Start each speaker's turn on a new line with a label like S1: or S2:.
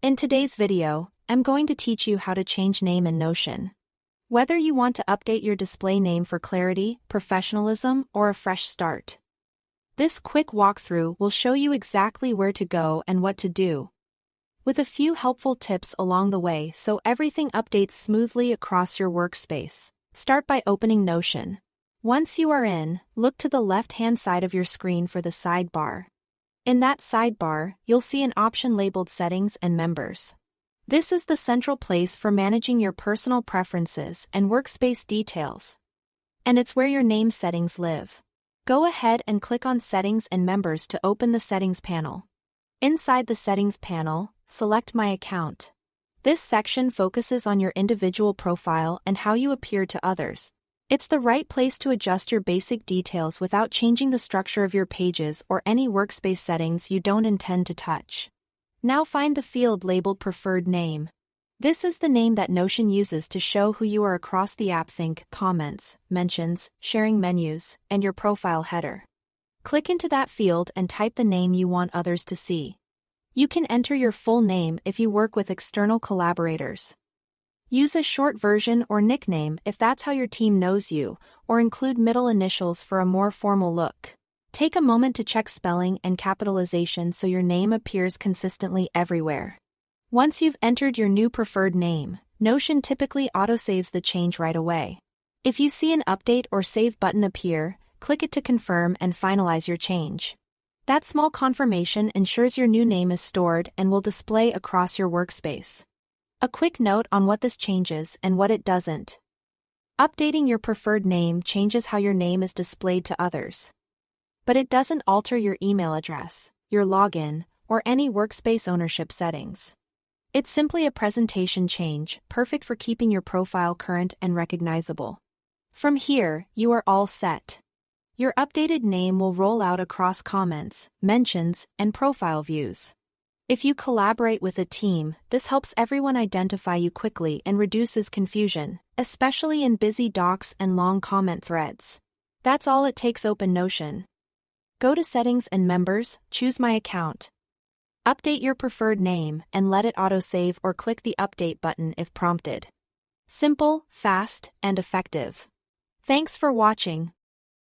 S1: In today's video, I'm going to teach you how to change name in Notion. Whether you want to update your display name for clarity, professionalism, or a fresh start. This quick walkthrough will show you exactly where to go and what to do, with a few helpful tips along the way so everything updates smoothly across your workspace. Start by opening Notion. Once you are in, look to the left-hand side of your screen for the sidebar. In that sidebar, you'll see an option labeled Settings and Members. This is the central place for managing your personal preferences and workspace details. And it's where your name settings live. Go ahead and click on Settings and Members to open the Settings panel. Inside the Settings panel, select My Account. This section focuses on your individual profile and how you appear to others. It's the right place to adjust your basic details without changing the structure of your pages or any workspace settings you don't intend to touch. Now find the field labeled Preferred Name. This is the name that Notion uses to show who you are across the app. Think comments, mentions, sharing menus, and your profile header. Click into that field and type the name you want others to see. You can enter your full name if you work with external collaborators. Use a short version or nickname if that's how your team knows you, or include middle initials for a more formal look. Take a moment to check spelling and capitalization so your name appears consistently everywhere. Once you've entered your new preferred name, Notion typically autosaves the change right away. If you see an Update or Save button appear, click it to confirm and finalize your change. That small confirmation ensures your new name is stored and will display across your workspace. A quick note on what this changes and what it doesn't. Updating your preferred name changes how your name is displayed to others. But it doesn't alter your email address, your login, or any workspace ownership settings. It's simply a presentation change, perfect for keeping your profile current and recognizable. From here, you are all set. Your updated name will roll out across comments, mentions, and profile views. If you collaborate with a team, this helps everyone identify you quickly and reduces confusion, especially in busy docs and long comment threads. That's all it takes. Open Notion. Go to Settings and Members, choose My Account. Update your preferred name and let it autosave or click the Update button if prompted. Simple, fast, and effective. Thanks for watching.